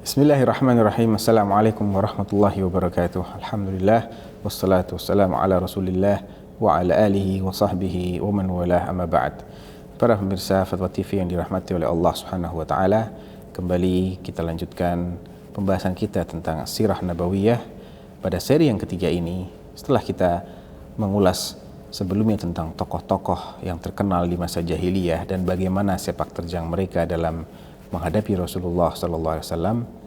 Bismillahirrahmanirrahim. Assalamualaikum warahmatullahi wabarakatuh. Alhamdulillah, wassalatu wassalamu ala rasulillah wa ala alihi wa sahbihi wa man walah, amma ba'd. Para pemirsa Fatwa TV yang dirahmati oleh Allah subhanahu wa ta'ala, kembali kita lanjutkan pembahasan kita tentang sirah nabawiyah pada seri yang ketiga ini. Setelah kita mengulas sebelumnya tentang tokoh-tokoh yang terkenal di masa jahiliyah dan bagaimana sepak terjang mereka dalam menghadapi Rasulullah SAW,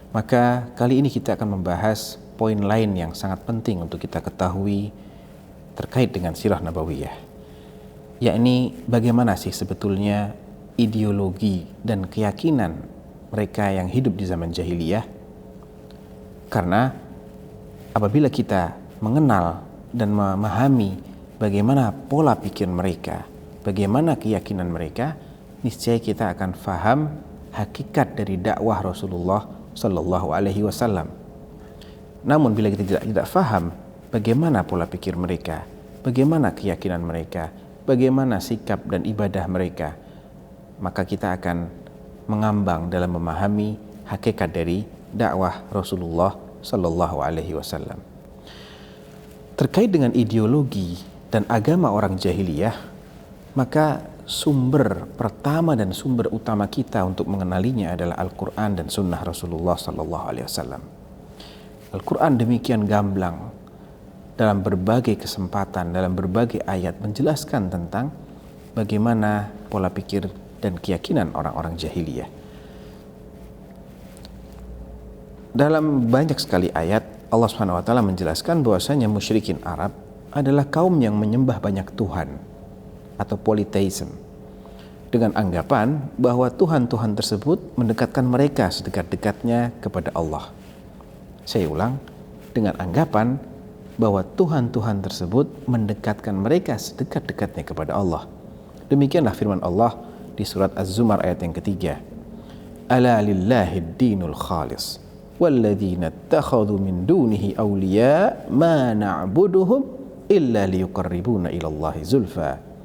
maka kali ini kita akan membahas poin lain yang sangat penting untuk kita ketahui terkait dengan sirah nabawiyah, yakni bagaimana sih sebetulnya ideologi dan keyakinan mereka yang hidup di zaman jahiliyah. Karena apabila kita mengenal dan memahami bagaimana pola pikir mereka, bagaimana keyakinan mereka, niscaya kita akan faham hakikat dari dakwah Rasulullah Sallallahu Alaihi Wasallam. Namun bila kita tidak faham bagaimana pola pikir mereka, bagaimana keyakinan mereka, bagaimana sikap dan ibadah mereka, maka kita akan mengambang dalam memahami hakikat dari dakwah Rasulullah Sallallahu Alaihi Wasallam. Terkait dengan ideologi dan agama orang jahiliyah, maka sumber pertama dan sumber utama kita untuk mengenalinya adalah Al-Quran dan Sunnah Rasulullah Sallallahu Alaihi Wasallam. Al-Quran demikian gamblang dalam berbagai kesempatan, dalam berbagai ayat menjelaskan tentang bagaimana pola pikir dan keyakinan orang-orang jahiliyah. Dalam banyak sekali ayat Allah Subhanahu wa taala menjelaskan bahwasanya musyrikin Arab adalah kaum yang menyembah banyak Tuhan atau polytheism, dengan anggapan bahwa Tuhan-Tuhan tersebut mendekatkan mereka sedekat-dekatnya kepada Allah. Saya ulang, dengan anggapan bahwa Tuhan-Tuhan tersebut mendekatkan mereka sedekat-dekatnya kepada Allah. Demikianlah firman Allah di surat Az-Zumar ayat yang ketiga. Ala lillahid dinul khalis walladzina ittakhadhu min dunihi awliya ma na'buduhum illa liyuqarribuna ilallahi zulfa.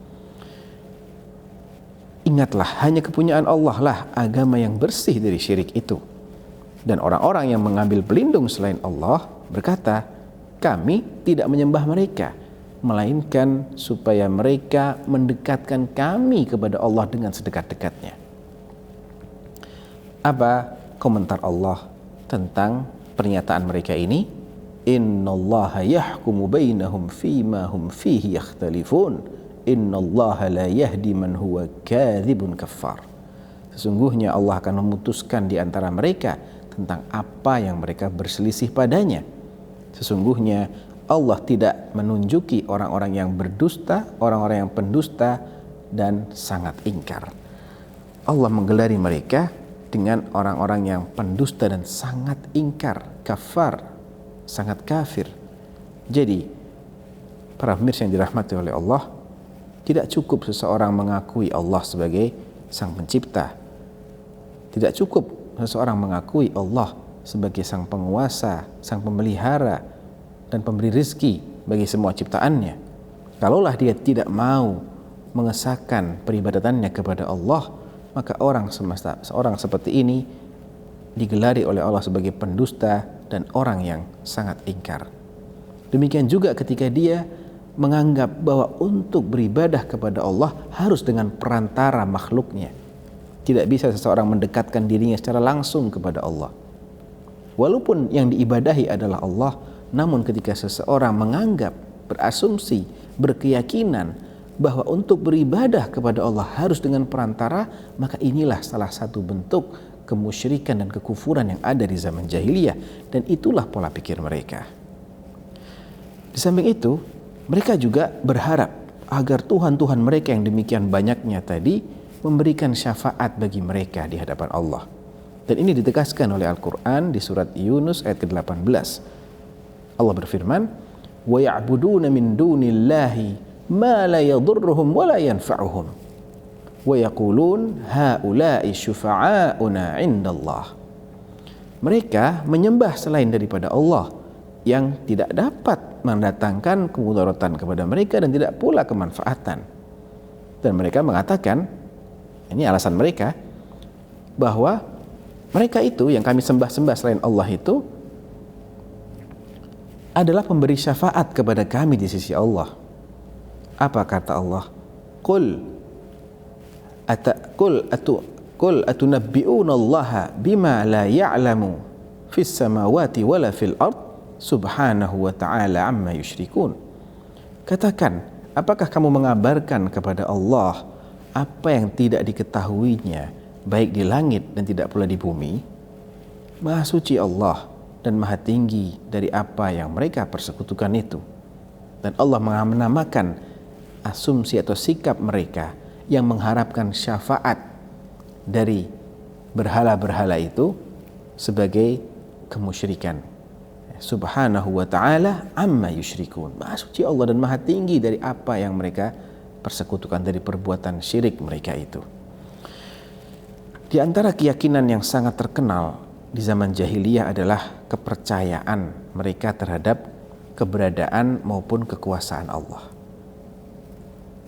Ingatlah, hanya kepunyaan Allah lah agama yang bersih dari syirik itu. Dan orang-orang yang mengambil pelindung selain Allah berkata, kami tidak menyembah mereka, melainkan supaya mereka mendekatkan kami kepada Allah dengan sedekat-dekatnya. Apa komentar Allah tentang pernyataan mereka ini? Innallaha yahkumu bainahum fima hum fihi yakhtalifun. Innallaha la yahdi man huwa kadzibun kaffar. Sesungguhnya Allah akan memutuskan di antara mereka tentang apa yang mereka berselisih padanya. Sesungguhnya Allah tidak menunjuki orang-orang yang berdusta, orang-orang yang pendusta dan sangat ingkar. Allah menggelari mereka dengan orang-orang yang pendusta dan sangat ingkar, kafar, sangat kafir. Jadi, para pemirsa yang dirahmati oleh Allah, tidak cukup seseorang mengakui Allah sebagai sang pencipta. Tidak cukup seseorang mengakui Allah sebagai sang penguasa, sang pemelihara, dan pemberi rezeki bagi semua ciptaannya. Kalaulah dia tidak mau mengesahkan peribadatannya kepada Allah, maka seorang seperti ini digelari oleh Allah sebagai pendusta dan orang yang sangat ingkar. Demikian juga ketika dia menganggap bahwa untuk beribadah kepada Allah harus dengan perantara makhluknya. Tidak bisa seseorang mendekatkan dirinya secara langsung kepada Allah. Walaupun yang diibadahi adalah Allah, namun ketika seseorang menganggap, berasumsi, berkeyakinan bahwa untuk beribadah kepada Allah harus dengan perantara, maka inilah salah satu bentuk kemusyrikan dan kekufuran yang ada di zaman jahiliyah, dan itulah pola pikir mereka. Di samping itu, mereka juga berharap agar Tuhan-Tuhan mereka yang demikian banyaknya tadi memberikan syafaat bagi mereka di hadapan Allah. Dan ini ditegaskan oleh Al-Quran di surat Yunus ayat ke-18. Allah berfirman, وَيَعْبُدُونَ مِن دُونِ اللَّهِ مَا لَا يَضُرُّهُمْ وَلَا يَنْفَعُهُمْ وَيَقُولُونَ هَؤُلَاءِ شُفَعَاؤُنَا عِنْدَ اللَّهِ. Mereka menyembah selain daripada Allah yang tidak dapat mendatangkan kemudaratan kepada mereka dan tidak pula kemanfaatan. Dan mereka mengatakan, ini alasan mereka, bahwa Mereka itu yang kami sembah-sembah selain Allah itu adalah pemberi syafaat kepada kami di sisi Allah. Apa kata Allah? Qul atunabbi'una Allah bima la ya'lamu fis samawati wala fil ard subhanahu wa ta'ala amma yusyrikun. Katakan, apakah kamu mengabarkan kepada Allah apa yang tidak diketahuinya baik di langit dan tidak pula di bumi? Maha suci Allah dan maha tinggi dari apa yang mereka persekutukan itu. Dan Allah menamakan asumsi atau sikap mereka yang mengharapkan syafaat dari berhala-berhala itu sebagai kemusyrikan. Subhanahu wa ta'ala amma yusyrikun. Maha suci Allah dan maha tinggi dari apa yang mereka persekutukan, dari perbuatan syirik mereka itu. Di antara keyakinan yang sangat terkenal di zaman jahiliyah adalah kepercayaan mereka terhadap keberadaan maupun kekuasaan Allah.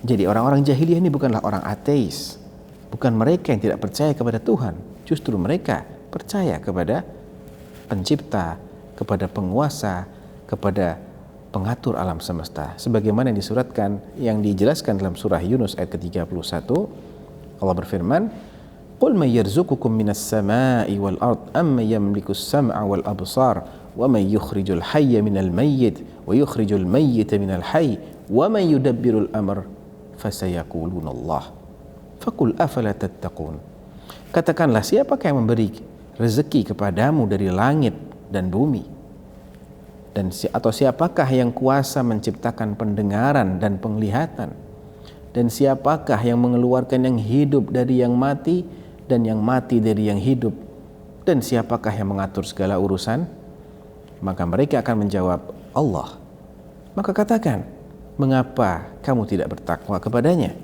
Jadi orang-orang jahiliyah ini bukanlah orang ateis, bukan mereka yang tidak percaya kepada Tuhan, justru mereka percaya kepada pencipta, kepada penguasa, kepada pengatur alam semesta. Sebagaimana yang disuratkan, yang dijelaskan dalam surah Yunus ayat ke-31, Allah berfirman, Qul man yarzuqukum minas sama'i wal ard amma yamliku as-sam'a wal absar wa man yukhrijul hayya minal mayyit wa yukhrijul mayyita minal hayy wa man yudabbirul amr fasayaquluna Allah faqul afala tattaqun. Katakanlah, siapakah yang memberi rezeki kepadamu dari langit dan bumi, dan atau siapakah yang kuasa menciptakan pendengaran dan penglihatan, dan siapakah yang mengeluarkan yang hidup dari yang mati dan yang mati dari yang hidup, dan siapakah yang mengatur segala urusan? Maka mereka akan menjawab, Allah. Maka katakan, mengapa kamu tidak bertakwa kepadanya?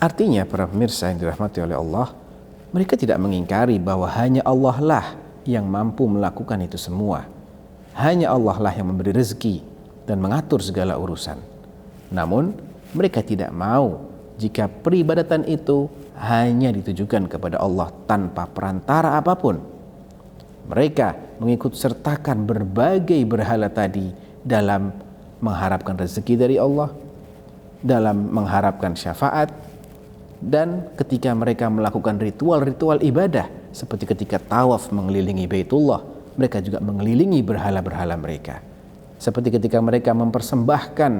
Artinya, para pemirsa yang dirahmati oleh Allah, mereka tidak mengingkari bahwa hanya Allah lah yang mampu melakukan itu semua. Hanya Allah lah yang memberi rezeki dan mengatur segala urusan. Namun, mereka tidak mau jika peribadatan itu hanya ditujukan kepada Allah tanpa perantara apapun. Mereka mengikut sertakan berbagai berhala tadi dalam mengharapkan rezeki dari Allah, dalam mengharapkan syafaat, dan ketika mereka melakukan ritual-ritual ibadah seperti ketika tawaf mengelilingi Baitullah, mereka juga mengelilingi berhala-berhala mereka. Seperti ketika mereka mempersembahkan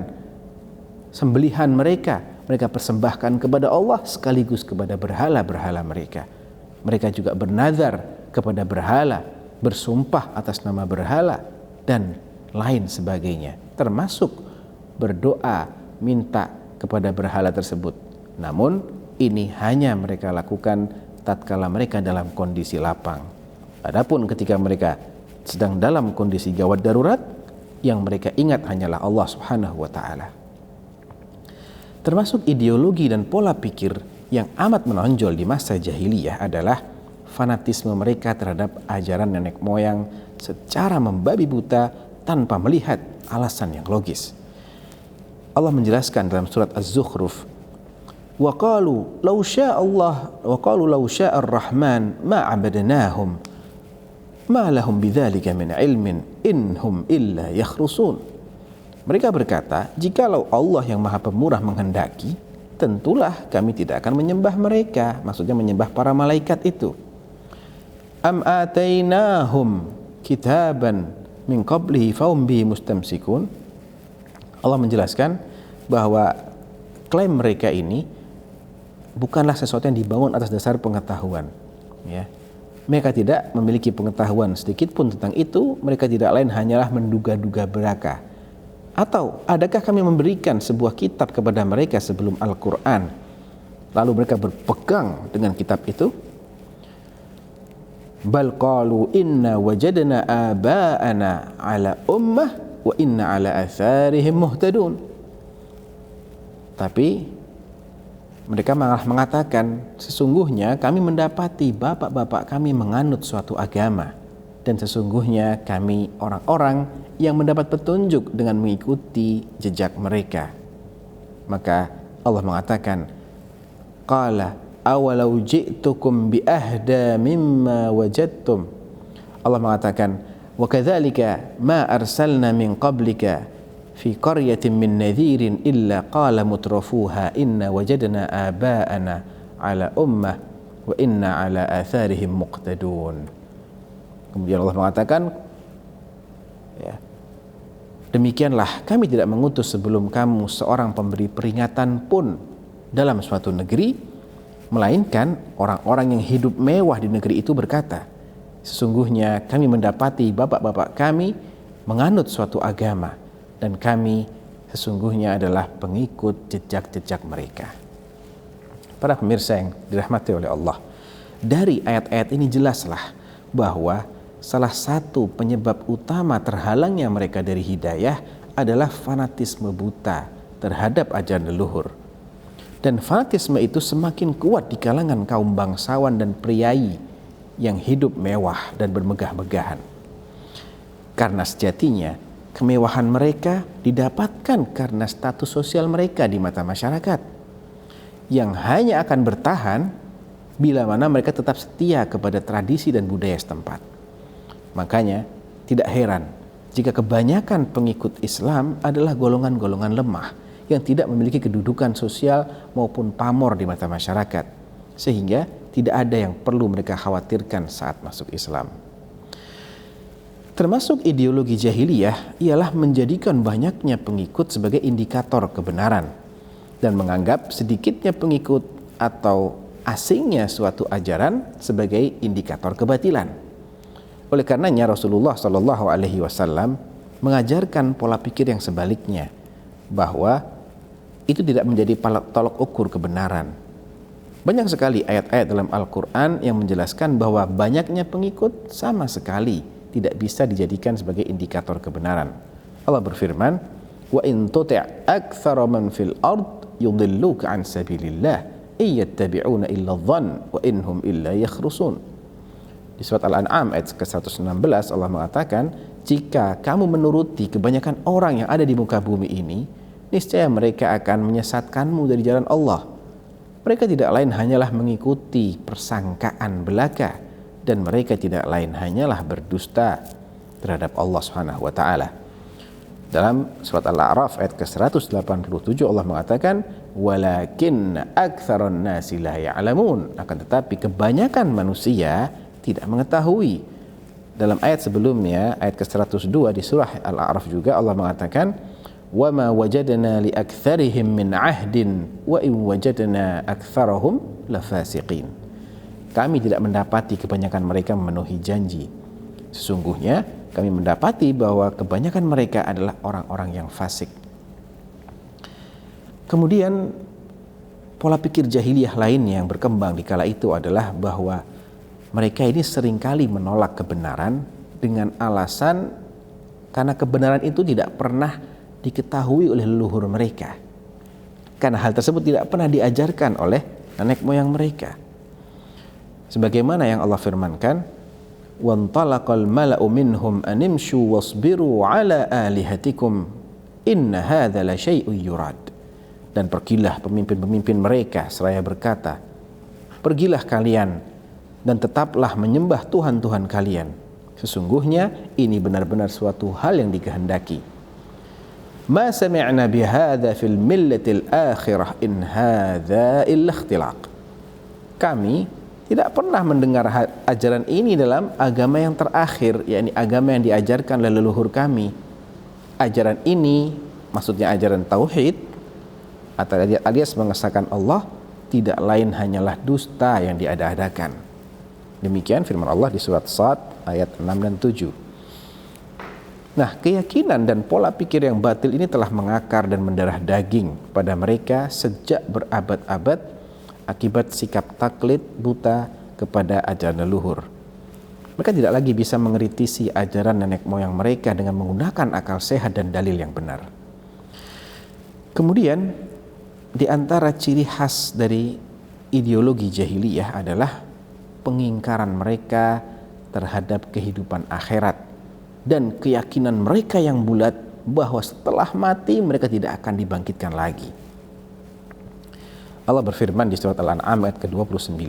sembelihan mereka persembahkan kepada Allah sekaligus kepada berhala-berhala mereka. Mereka juga bernazar kepada berhala, bersumpah atas nama berhala, dan lain sebagainya, termasuk berdoa minta kepada berhala tersebut. Namun ini hanya mereka lakukan tatkala mereka dalam kondisi lapang. Adapun ketika mereka sedang dalam kondisi gawat darurat, yang mereka ingat hanyalah Allah Subhanahu wa taala. Termasuk ideologi dan pola pikir yang amat menonjol di masa jahiliyah adalah fanatisme mereka terhadap ajaran nenek moyang secara membabi buta tanpa melihat alasan yang logis. Allah menjelaskan dalam surat Az-Zukhruf, wa qalu law syaa ar-rahman ma 'abadnahum ma lahum bidzalika min ilmin inhum illa yakhrusun. Mereka berkata, jikalau Allah yang Maha Pemurah menghendaki, tentulah kami tidak akan menyembah mereka. Maksudnya menyembah para malaikat itu. Am atainahum kitaban min qablihi fahum bihi mustamsikun. Allah menjelaskan bahwa klaim mereka ini bukanlah sesuatu yang dibangun atas dasar pengetahuan. Ya. Mereka tidak memiliki pengetahuan sedikit pun tentang itu. Mereka tidak lain hanyalah menduga-duga belaka. Atau adakah kami memberikan sebuah kitab kepada mereka sebelum Al-Quran, lalu mereka berpegang dengan kitab itu? Bal qalu inna wajadna aba'ana ala ummah wa inna ala atharihim muhtadun. Tapi mereka malah mengatakan, sesungguhnya kami mendapati bapak-bapak kami menganut suatu agama, dan sesungguhnya kami orang-orang yang mendapat petunjuk dengan mengikuti jejak mereka. Maka Allah mengatakan, qala awalau ji'tukum bi ahda mimma wajadtum. Allah mengatakan, wa kadzalika ma arsalna min qablika fi qaryatin min nadhirin illa qala mutrafuha inna wajadna aba'ana ala ummah wa inna ala atharihim muqtadun. Kemudian Allah mengatakan, ya, demikianlah kami tidak mengutus sebelum kamu seorang pemberi peringatan pun dalam suatu negeri, melainkan orang-orang yang hidup mewah di negeri itu berkata, sesungguhnya kami mendapati bapak-bapak kami menganut suatu agama dan kami sesungguhnya adalah pengikut jejak-jejak mereka. Para pemirsa yang dirahmati oleh Allah, dari ayat-ayat ini jelaslah bahwa salah satu penyebab utama terhalangnya mereka dari hidayah adalah fanatisme buta terhadap ajaran leluhur. Dan fanatisme itu semakin kuat di kalangan kaum bangsawan dan priai yang hidup mewah dan bermegah-megahan. Karena sejatinya kemewahan mereka didapatkan karena status sosial mereka di mata masyarakat, yang hanya akan bertahan bila mana mereka tetap setia kepada tradisi dan budaya setempat. Makanya tidak heran jika kebanyakan pengikut Islam adalah golongan-golongan lemah yang tidak memiliki kedudukan sosial maupun pamor di mata masyarakat, sehingga tidak ada yang perlu mereka khawatirkan saat masuk Islam. Termasuk ideologi jahiliyah ialah menjadikan banyaknya pengikut sebagai indikator kebenaran dan menganggap sedikitnya pengikut atau asingnya suatu ajaran sebagai indikator kebatilan. Oleh karenanya Rasulullah SAW mengajarkan pola pikir yang sebaliknya, bahwa itu tidak menjadi tolok ukur kebenaran. Banyak sekali ayat-ayat dalam Al-Quran yang menjelaskan bahwa banyaknya pengikut sama sekali tidak bisa dijadikan sebagai indikator kebenaran. Allah berfirman, wa in tuti' aktsara man fil ard yudilluka an sabilillah iyattabi'una illa dhann wa inhum illa yakhrusun. Di surat Al-An'am ayat ke-116 Allah mengatakan, jika kamu menuruti kebanyakan orang yang ada di muka bumi ini, niscaya mereka akan menyesatkanmu dari jalan Allah. Mereka tidak lain hanyalah mengikuti persangkaan belaka, dan mereka tidak lain hanyalah berdusta terhadap Allah Subhanahu wa taala. Dalam surat Al-A'raf ayat ke-187 Allah mengatakan, walakin aktsaran nasi la ya'lamun, akan tetapi kebanyakan manusia tidak mengetahui. Dalam ayat sebelumnya, ayat ke-102 di surah Al-A'raf juga Allah mengatakan, wa ma wajadna li aktsarihim min ahdin wa in wajadna aktsarahum lafasiqin. Kami tidak mendapati kebanyakan mereka memenuhi janji. Sesungguhnya kami mendapati bahwa kebanyakan mereka adalah orang-orang yang fasik. Kemudian pola pikir jahiliyah lainnya yang berkembang di kala itu adalah bahwa mereka ini seringkali menolak kebenaran dengan alasan karena kebenaran itu tidak pernah diketahui oleh leluhur mereka, karena hal tersebut tidak pernah diajarkan oleh nenek moyang mereka. Sebagaimana yang Allah firmankan, wantalaqal mala'u minhum animshu wasbiru ala alihatikum inna hadza la syai'un yurad. Dan pergilah pemimpin-pemimpin mereka seraya berkata, pergilah kalian dan tetaplah menyembah Tuhan-Tuhan kalian, sesungguhnya ini benar-benar suatu hal yang dikehendaki. Ma sami'na bihadza fil millatil akhirah in hadza illa ikhtilaq. Kami tidak pernah mendengar ajaran ini dalam agama yang terakhir, yakni agama yang diajarkan oleh leluhur kami. Ajaran ini maksudnya ajaran tauhid atau alias mengesahkan Allah, tidak lain hanyalah dusta yang diada-adakan. Demikian firman Allah di surat Shad ayat 6 dan 7. Nah, keyakinan dan pola pikir yang batil ini telah mengakar dan mendarah daging pada mereka sejak berabad-abad akibat sikap taklid buta kepada ajaran leluhur. Mereka tidak lagi bisa mengkritisi ajaran nenek moyang mereka dengan menggunakan akal sehat dan dalil yang benar. Kemudian, di antara ciri khas dari ideologi jahiliyah adalah pengingkaran mereka terhadap kehidupan akhirat dan keyakinan mereka yang bulat bahwa setelah mati mereka tidak akan dibangkitkan lagi. Allah berfirman di surat Al-An'am ayat ke-29,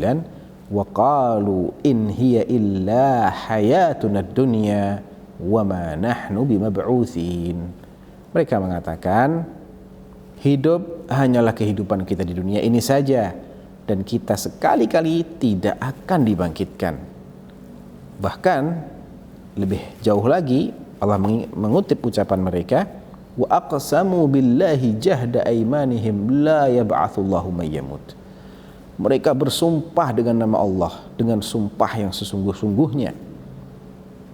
wa qalu in hiya illa hayatuna dunya wa ma nahnu bimab'utsin. Mereka mengatakan hidup hanyalah kehidupan kita di dunia ini saja dan kita sekali-kali tidak akan dibangkitkan. Bahkan lebih jauh lagi Allah mengutip ucapan mereka, wa aqsamu billahi jahda aymanihim la yab'atsullahu may yamut. Mereka bersumpah dengan nama Allah dengan sumpah yang sesungguh-sungguhnya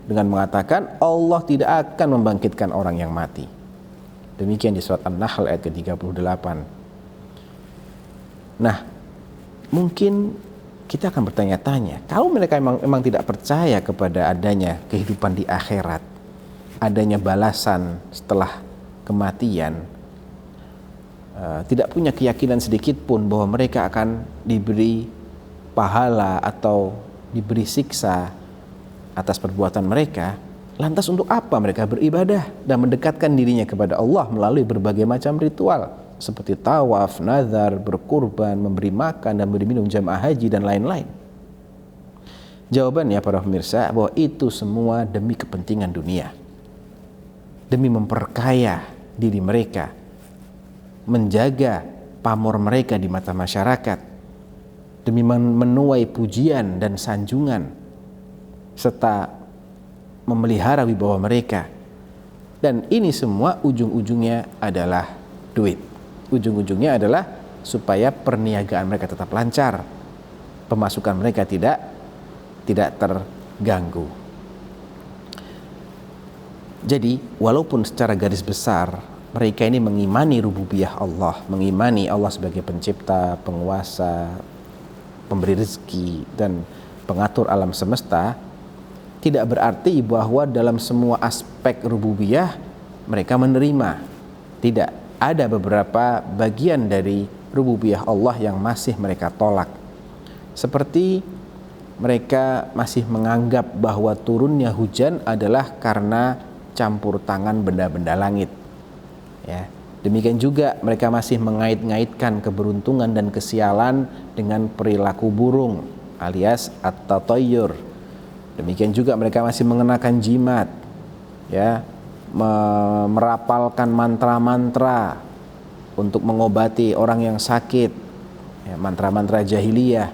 dengan mengatakan Allah tidak akan membangkitkan orang yang mati. Demikian di surat An-Nahl ayat ke-38. Nah, mungkin kita akan bertanya-tanya, kalau mereka memang tidak percaya kepada adanya kehidupan di akhirat, adanya balasan setelah kematian, tidak punya keyakinan sedikit pun bahwa mereka akan diberi pahala atau diberi siksa atas perbuatan mereka, lantas untuk apa mereka beribadah dan mendekatkan dirinya kepada Allah melalui berbagai macam ritual seperti tawaf, nazar, berkurban, memberi makan dan memberi minum jamaah haji dan lain-lain? Jawabannya para pemirsa bahwa itu semua demi kepentingan dunia, demi memperkaya diri mereka, menjaga pamor mereka di mata masyarakat, demi menuai pujian dan sanjungan, serta memelihara wibawa mereka. Dan ini semua ujung-ujungnya adalah duit. Ujung-ujungnya adalah supaya perniagaan mereka tetap lancar, pemasukan mereka tidak terganggu. Jadi walaupun secara garis besar mereka ini mengimani rububiyah Allah, mengimani Allah sebagai pencipta, penguasa, pemberi rezeki dan pengatur alam semesta, tidak berarti bahwa dalam semua aspek rububiyah mereka menerima. Tidak. Ada beberapa bagian dari rububiyah Allah yang masih mereka tolak. Seperti mereka masih menganggap bahwa turunnya hujan adalah karena campur tangan benda-benda langit. Ya. Demikian juga mereka masih mengait-ngaitkan keberuntungan dan kesialan dengan perilaku burung alias at-tatayyur. Demikian juga mereka masih mengenakan jimat, ya, merapalkan mantra-mantra untuk mengobati orang yang sakit, ya, mantra-mantra jahiliyah.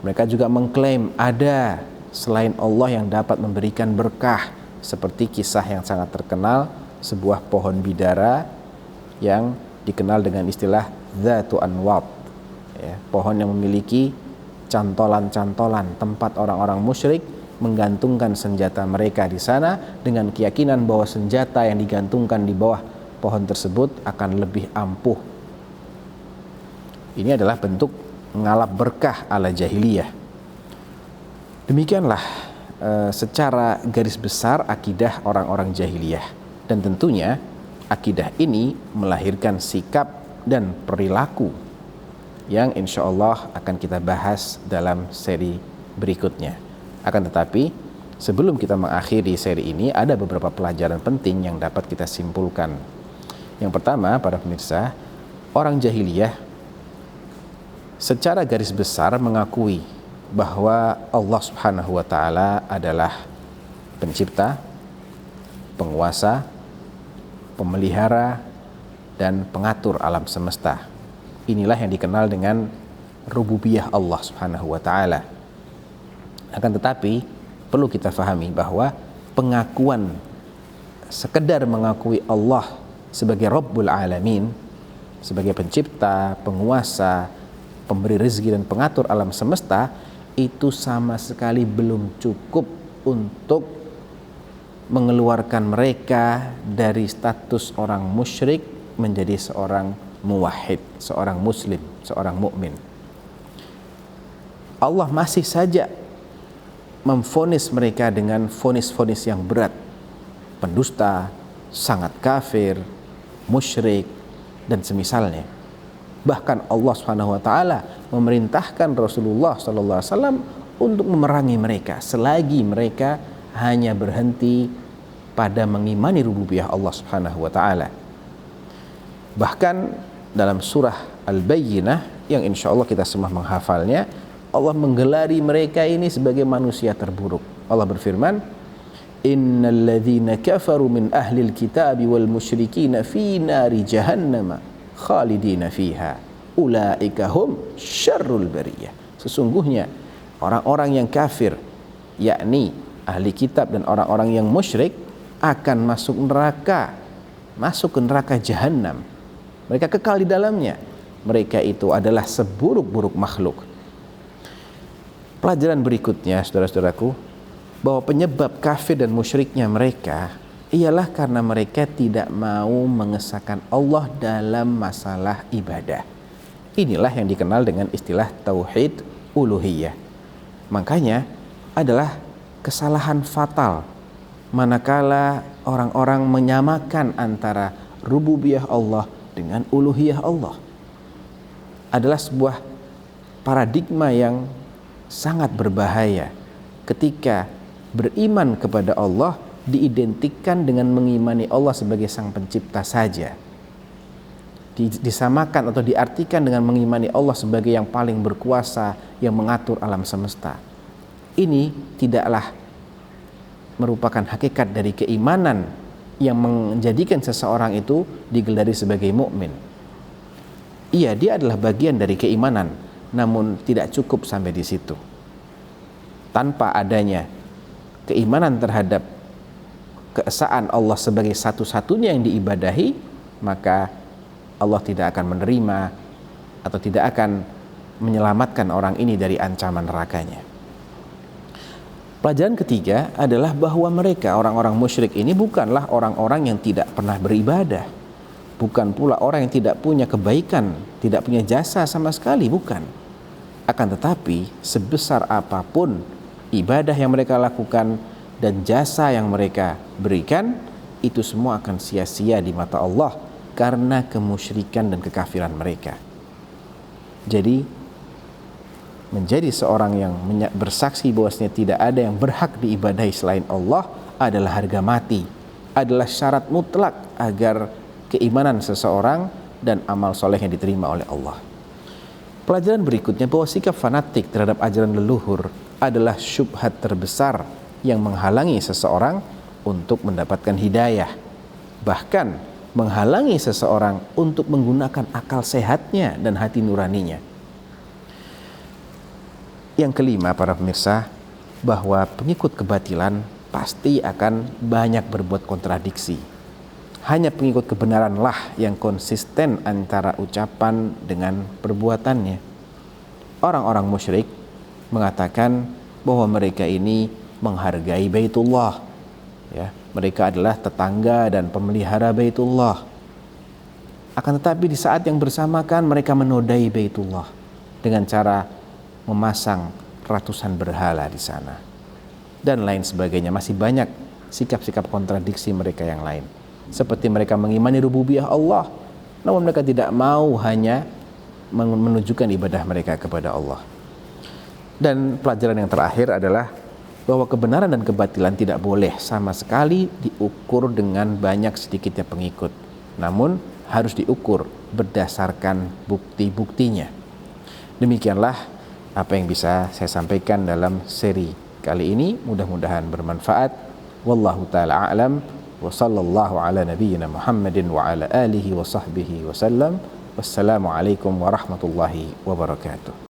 Mereka juga mengklaim ada selain Allah yang dapat memberikan berkah, seperti kisah yang sangat terkenal sebuah pohon bidara yang dikenal dengan istilah Dzatu Anwat, ya, pohon yang memiliki cantolan-cantolan tempat orang-orang musyrik menggantungkan senjata mereka di sana dengan keyakinan bahwa senjata yang digantungkan di bawah pohon tersebut akan lebih ampuh. Ini adalah bentuk ngalap berkah ala jahiliyah. Demikianlah secara garis besar akidah orang-orang jahiliyah, dan tentunya akidah ini melahirkan sikap dan perilaku yang insya Allah akan kita bahas dalam seri berikutnya. Akan tetapi sebelum kita mengakhiri seri ini, ada beberapa pelajaran penting yang dapat kita simpulkan. Yang pertama, para pemirsa, orang jahiliyah secara garis besar mengakui bahwa Allah Subhanahu wa Ta'ala adalah pencipta, penguasa, pemelihara, dan pengatur alam semesta. Inilah yang dikenal dengan rububiyah Allah Subhanahu wa Ta'ala. Akan tetapi perlu kita fahami bahwa pengakuan, sekedar mengakui Allah sebagai Rabbul Alamin, sebagai pencipta, penguasa, pemberi rezeki dan pengatur alam semesta, itu sama sekali belum cukup untuk mengeluarkan mereka dari status orang musyrik menjadi seorang muwahhid, seorang muslim, seorang mukmin. Allah masih saja memvonis mereka dengan vonis-vonis yang berat, pendusta, sangat kafir, musyrik, dan semisalnya. Bahkan Allah Subhanahu wa Ta'ala memerintahkan Rasulullah sallallahu alaihi wasallam untuk memerangi mereka selagi mereka hanya berhenti pada mengimani rububiyah Allah Subhanahu wa Ta'ala. Bahkan dalam surah Al-Bayyinah yang insya Allah kita semua menghafalnya. Allah menggelari mereka ini sebagai manusia terburuk. Allah berfirman, innal ladzina kafaru min ahlil kitabi wal musyrikina fi nari jahannama khalidina fiha ulaika hum syarrul bariyah. Sesungguhnya orang-orang yang kafir, yakni ahli kitab dan orang-orang yang musyrik, akan masuk ke neraka jahanam. Mereka kekal di dalamnya. Mereka itu adalah seburuk-buruk makhluk. Pelajaran berikutnya, saudara-saudaraku, bahwa penyebab kafir dan musyriknya mereka ialah karena mereka tidak mau mengesahkan Allah dalam masalah ibadah. Inilah yang dikenal dengan istilah tauhid uluhiyah. Makanya adalah kesalahan fatal manakala orang-orang menyamakan antara rububiyah Allah dengan uluhiyah Allah. Adalah sebuah paradigma yang sangat berbahaya ketika beriman kepada Allah diidentikan dengan mengimani Allah sebagai sang pencipta saja, disamakan atau diartikan dengan mengimani Allah sebagai yang paling berkuasa yang mengatur alam semesta. Ini tidaklah merupakan hakikat dari keimanan yang menjadikan seseorang itu digelari sebagai mukmin. Iya, dia adalah bagian dari keimanan, namun tidak cukup sampai di situ. Tanpa adanya keimanan terhadap keesaan Allah sebagai satu-satunya yang diibadahi, maka Allah tidak akan menerima atau tidak akan menyelamatkan orang ini dari ancaman nerakanya. Pelajaran ketiga adalah bahwa mereka, orang-orang musyrik ini, bukanlah orang-orang yang tidak pernah beribadah, bukan pula orang yang tidak punya kebaikan, tidak punya jasa sama sekali, bukan. Akan tetapi sebesar apapun ibadah yang mereka lakukan dan jasa yang mereka berikan, itu semua akan sia-sia di mata Allah karena kemusyrikan dan kekafiran mereka. Jadi menjadi seorang yang bersaksi bahwasanya tidak ada yang berhak diibadahi selain Allah adalah harga mati, adalah syarat mutlak agar keimanan seseorang dan amal solehnya diterima oleh Allah. Pelajaran berikutnya bahwa sikap fanatik terhadap ajaran leluhur adalah syubhat terbesar yang menghalangi seseorang untuk mendapatkan hidayah, bahkan menghalangi seseorang untuk menggunakan akal sehatnya dan hati nuraninya. Yang kelima, para pemirsa, bahwa pengikut kebatilan pasti akan banyak berbuat kontradiksi. Hanya pengikut kebenaranlah yang konsisten antara ucapan dengan perbuatannya. Orang-orang musyrik mengatakan bahwa mereka ini menghargai Baitullah, ya, mereka adalah tetangga dan pemelihara Baitullah. Akan tetapi di saat yang bersamaan mereka menodai Baitullah dengan cara memasang ratusan berhala di sana dan lain sebagainya. Masih banyak sikap-sikap kontradiksi mereka yang lain. Seperti mereka mengimani rububiyah Allah, namun mereka tidak mau hanya menunjukkan ibadah mereka kepada Allah. Dan pelajaran yang terakhir adalah bahwa kebenaran dan kebatilan tidak boleh sama sekali diukur dengan banyak sedikitnya pengikut, namun harus diukur berdasarkan bukti-buktinya. Demikianlah apa yang bisa saya sampaikan dalam seri kali ini. Mudah-mudahan bermanfaat. Wallahu ta'ala a'lam. Wa sallallahu ala nabiyyina Muhammadin wa ala alihi wa sahbihi wa sallam. Wassalamualaikum warahmatullahi wabarakatuh.